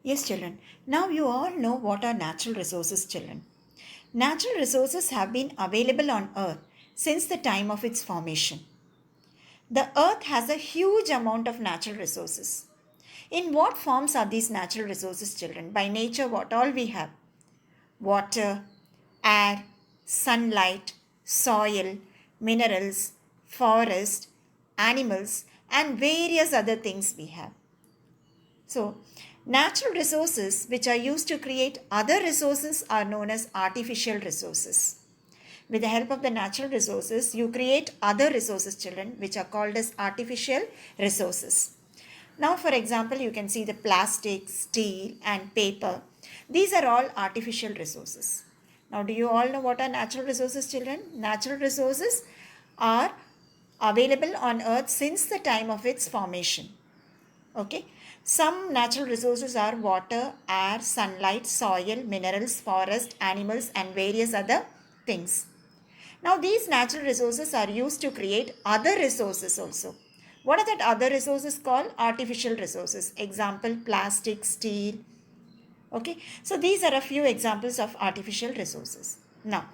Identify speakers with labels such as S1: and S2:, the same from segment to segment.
S1: Yes, children. Now you all know what are natural resources, children. Natural resources have been available on Earth since the time of its formation. The Earth has a huge amount of natural resources. In what forms are these natural resources, children? By nature, what all we have? Water, air, sunlight, soil, minerals, forest, animals, and various other things we have. So, natural resources which are used to create other resources are known as artificial resources. With the help of the natural resources, you create other resources, children, which are called as artificial resources. Now, for example, you can see the plastic, steel, and paper. These are all artificial resources. Now, do you all know what are natural resources, children? Natural resources are available on Earth since the time of its formation. Okay. Some natural resources are water, air, sunlight, soil, minerals, forest, animals, and various other things. Now, these natural resources are used to create other resources also. What are that other resources called? Artificial resources. Example, plastic, steel. Okay. So, these are a few examples of artificial resources. Now,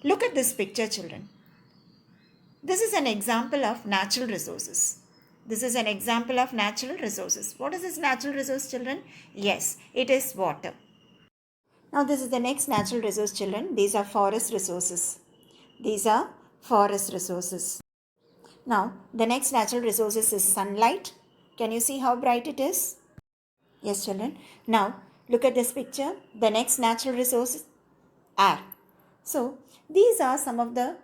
S1: look at this picture, children. This is an example of natural resources. This is an example of natural resources. What is this natural resource, children? Yes, it is water. Now, this is the next natural resource, children. These are forest resources. These are forest resources. Now, the next natural resources is sunlight. Can you see how bright it is? Yes, children. Now, look at this picture. The next natural resource is air. So, these are some of the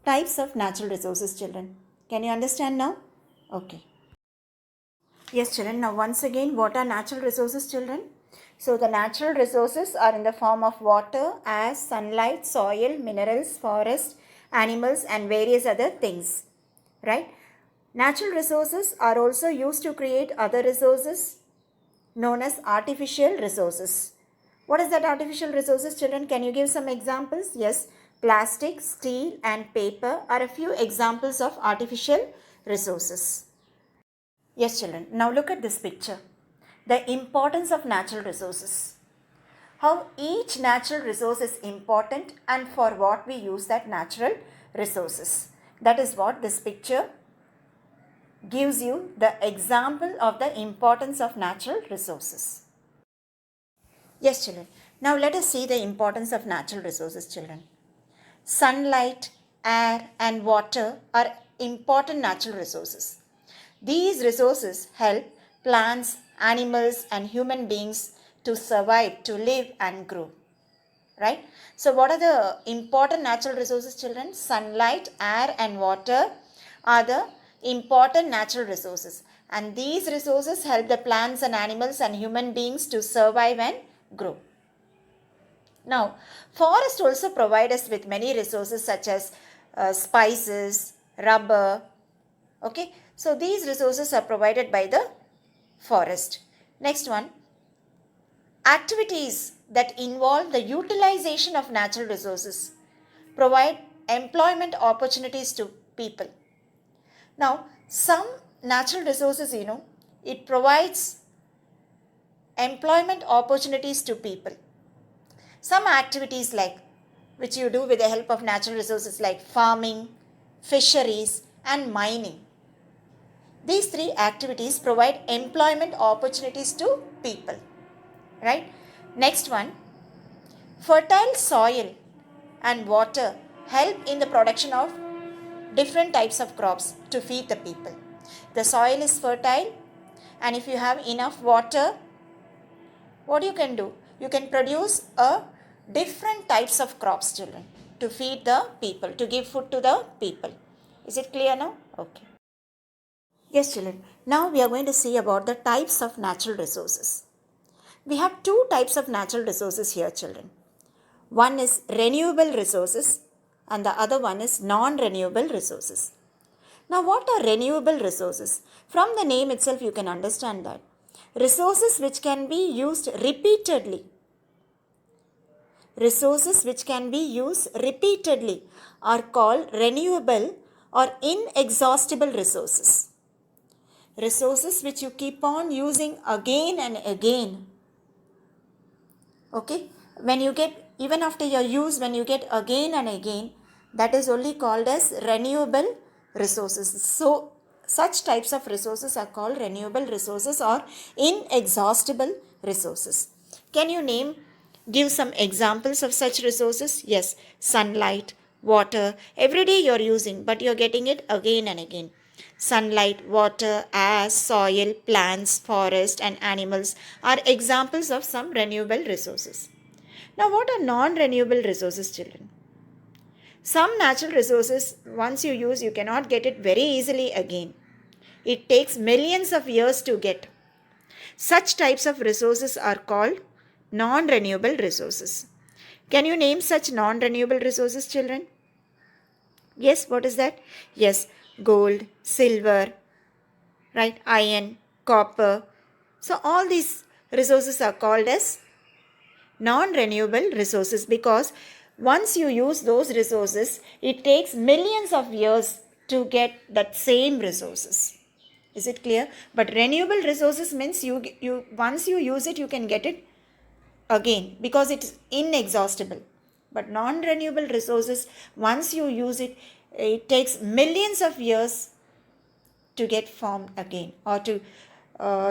S1: types of natural resources, children. Can you understand now? Okay. Yes, children. Now, once again, what are natural resources, children? So, the natural resources are in the form of water, air, sunlight, soil, minerals, forest, animals, and various other things. Right? Natural resources are also used to create other resources known as artificial resources. What is that artificial resources, children? Can you give some examples? Yes, plastic, steel, and paper are a few examples of artificial resources. Yes, children. Now look at this picture. The importance of natural resources. How each natural resource is important and for what we use that natural resources. That is what this picture gives you the example of the importance of natural resources. Yes, children. Now let us see the importance of natural resources, children. Sunlight, air, and water are important natural resources. These resources help plants, animals, and human beings to survive, to live, and grow. Right? So, what are the important natural resources, children? Sunlight, air, and water are the important natural resources. And these resources help the plants and animals and human beings to survive and grow. Now, forests also provide us with many resources such as spices, rubber. Okay, so these resources are provided by the forest. Next one, activities that involve the utilization of natural resources provide employment opportunities to people. Now, some natural resources, it provides employment opportunities to people. Some activities like which you do with the help of natural resources like farming, fisheries, and mining. These three activities provide employment opportunities to people. Right? Next one, fertile soil and water help in the production of different types of crops to feed the people. The soil is fertile, and if you have enough water, what you can do? You can produce a different types of crops, children, to feed the people, to give food to the people. Is it clear now? Okay. Yes, children. Now we are going to see about the types of natural resources. We have two types of natural resources here, children. One is renewable resources and the other one is non-renewable resources. Now, what are renewable resources? From the name itself, you can understand that. Resources which can be used repeatedly. Resources which can be used repeatedly are called renewable or inexhaustible resources. resources which you keep on using again and again. Okay, when you get, even after your use, when you get again and again, that is only called as renewable resources. So such types of resources are called renewable resources or inexhaustible resources. Can you give some examples of such resources? Yes, sunlight, water, every day you're using, but you're getting it again and again. Sunlight, water, air, soil, plants, forest, and animals are examples of some renewable resources. Now, what are non-renewable resources, children? Some natural resources, once you use, you cannot get it very easily again. It takes millions of years to get. Such types of resources are called non-renewable resources. Can you name such non-renewable resources, children? Yes, what is that? Yes, gold, silver, right? Iron, copper. So all these resources are called as non-renewable resources because once you use those resources, it takes millions of years to get that same resources. Is it clear? But renewable resources means you once you use it, you can get it again because it's inexhaustible. But non-renewable resources, once you use it, it takes millions of years to get formed again, or to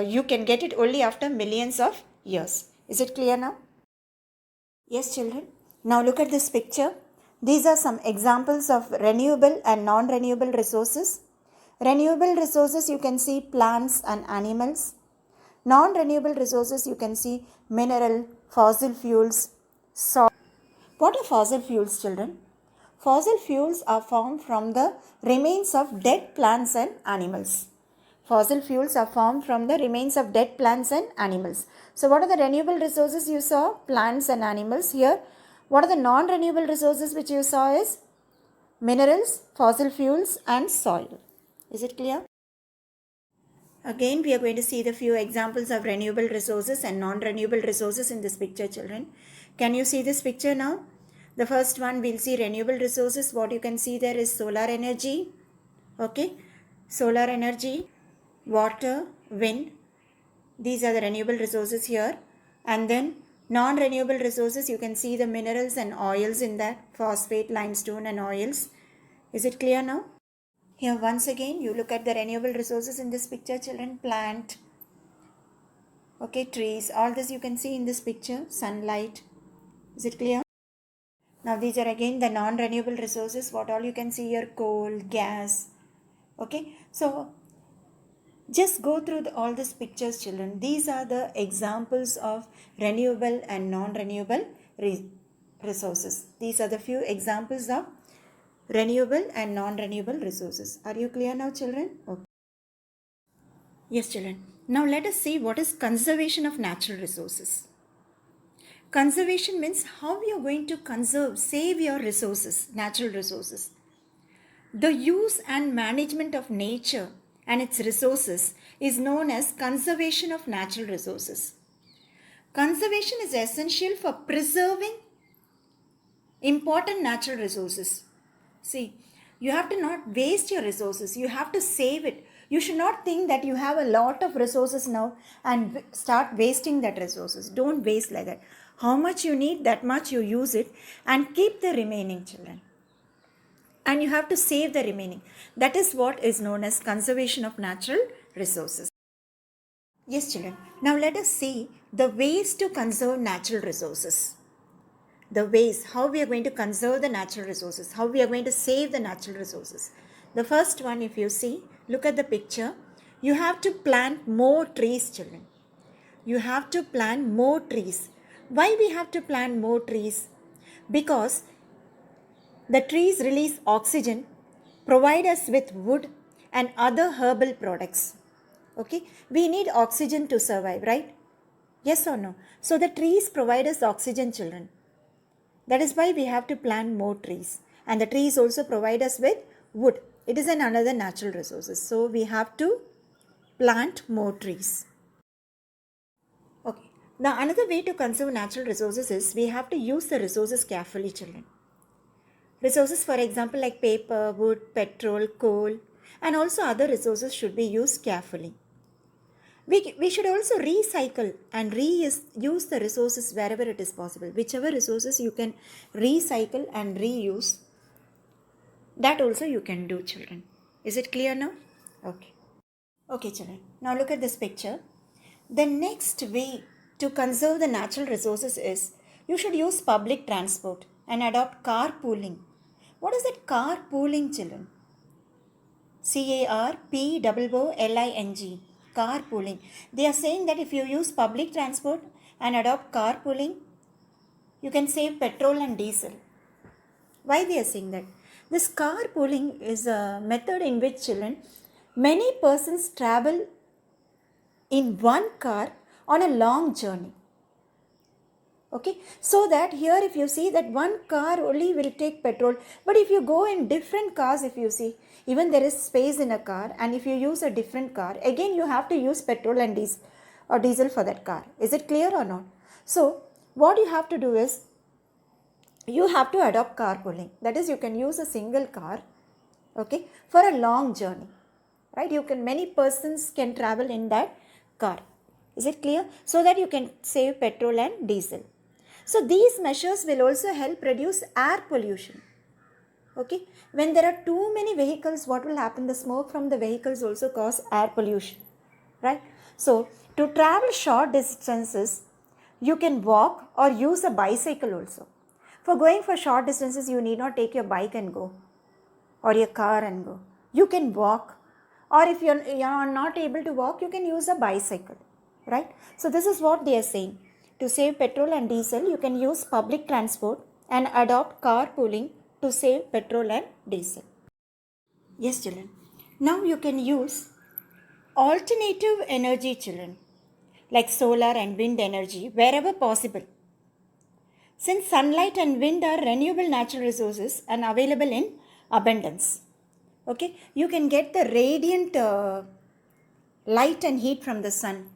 S1: you can get it only after millions of years. Is it clear now? Yes, children. Now look at this picture. These are some examples of renewable and non-renewable resources. Renewable resources, you can see plants and animals. Non-renewable resources, you can see mineral, fossil fuels, soil. What are fossil fuels, children? Fossil fuels are formed from the remains of dead plants and animals. Fossil fuels are formed from the remains of dead plants and animals. So what are the renewable resources you saw? Plants and animals here. What are the non-renewable resources which you saw is minerals, fossil fuels and soil. Is it clear? Again, we are going to see the few examples of renewable resources and non-renewable resources in this picture, children. Can you see this picture now? The first one, we'll see renewable resources. What you can see there is solar energy. Okay, solar energy, water, wind. These are the renewable resources here. And then non-renewable resources, you can see the minerals and oils in that, phosphate, limestone and oils. Is it clear now? Here once again, you look at the renewable resources in this picture, children. Plant, okay, trees, all this you can see in this picture. Sunlight. Is it clear? Now these are again the non-renewable resources. What all you can see here? Coal, gas. Okay, so just go through all these pictures, children. These are the examples of renewable and non-renewable resources. These are the few examples of renewable and non-renewable resources. Are you clear now, children? Okay. Yes, children. Now let us see what is conservation of natural resources. Conservation means how you are going to conserve, save your resources, natural resources. The use and management of nature and its resources is known as conservation of natural resources. Conservation is essential for preserving important natural resources. See, you have to not waste your resources. You have to save it. You should not think that you have a lot of resources now and start wasting that resources. Don't waste like that. How much you need, that much you use it and keep the remaining, children. And you have to save the remaining. That is what is known as conservation of natural resources. Yes, children. Now let us see the ways to conserve natural resources. The ways how we are going to conserve the natural resources, how we are going to save the natural resources. The first one, if you see, look at the picture. You have to plant more trees, children. You have to plant more trees. Why we have to plant more trees? Because the trees release oxygen, provide us with wood and other herbal products. Okay, we need oxygen to survive, right? Yes or no? So the trees provide us oxygen, children. That is why we have to plant more trees. And the trees also provide us with wood. It is another natural resources. So we have to plant more trees. Okay. Now another way to conserve natural resources is we have to use the resources carefully, children. Resources, for example, like paper, wood, petrol, coal, and also other resources should be used carefully. We should also recycle and use the resources wherever it is possible. Whichever resources you can recycle and reuse, that also you can do, children. Is it clear now? Okay. Okay, children. Now look at this picture. The next way to conserve the natural resources is you should use public transport and adopt carpooling. What is that carpooling, children? CARPOOLING. Carpooling. They are saying that if you use public transport and adopt carpooling, you can save petrol and diesel. Why they are saying that? This carpooling is a method in which, children, many persons travel in one car on a long journey. Okay, so that here if you see that one car only will take petrol, but if you go in different cars, if you see, even there is space in a car, and if you use a different car, again you have to use petrol and diesel for that car. Is it clear or not? So what you have to do is, you have to adopt carpooling. That is, you can use a single car, okay, for a long journey, right? Many persons can travel in that car. Is it clear? So that you can save petrol and diesel. So these measures will also help reduce air pollution. Okay, when there are too many vehicles, what will happen? The smoke from the vehicles also cause air pollution, right? So to travel short distances, you can walk or use a bicycle also. For going for short distances, you need not take your bike and go, or your car and go. You can walk, or if you're not able to walk, you can use a bicycle, right? So this is what they are saying. To save petrol and diesel, you can use public transport and adopt carpooling to save petrol and diesel. Yes, children. Now you can use alternative energy, children, like solar and wind energy wherever possible. Since sunlight and wind are renewable natural resources and available in abundance. Okay, you can get the radiant light and heat from the sun,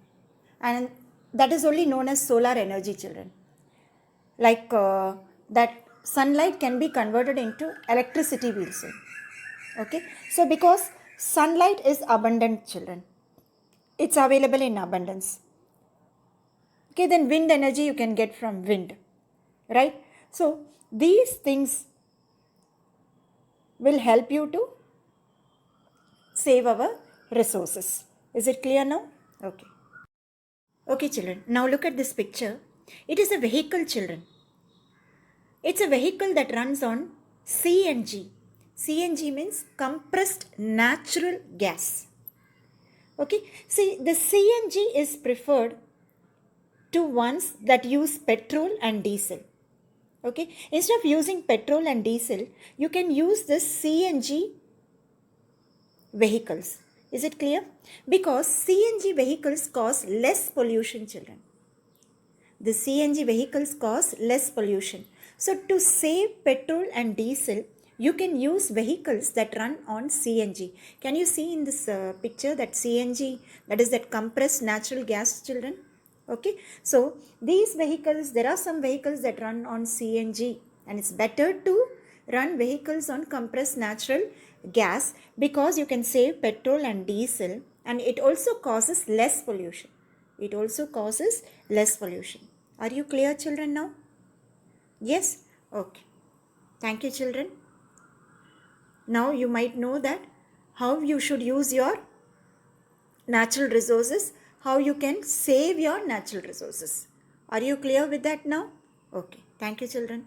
S1: and that is only known as solar energy, children. Like that sunlight can be converted into electricity, we'll say. Okay, so because sunlight is abundant, children, it's available in abundance. Okay, then wind energy you can get from wind, right? So these things will help you to save our resources. Is it clear now? Okay. Okay, children. Now look at this picture. It is a vehicle, children. It's a vehicle that runs on CNG. CNG means compressed natural gas. Okay. See, the CNG is preferred to ones that use petrol and diesel. Okay. Instead of using petrol and diesel, you can use this CNG vehicles. Is it clear? Because CNG vehicles cause less pollution, children. The CNG vehicles cause less pollution. So to save petrol and diesel, you can use vehicles that run on CNG. Can you see in this picture that CNG, that is that compressed natural gas, children? Okay. So these vehicles, there are some vehicles that run on CNG, and it's better to run vehicles on compressed natural gas because you can save petrol and diesel, and it also causes less pollution. It also causes less pollution. Are you clear, children, now? Yes? Okay. Thank you, children. Now you might know that how you should use your natural resources, how you can save your natural resources. Are you clear with that now? Okay. Thank you, children.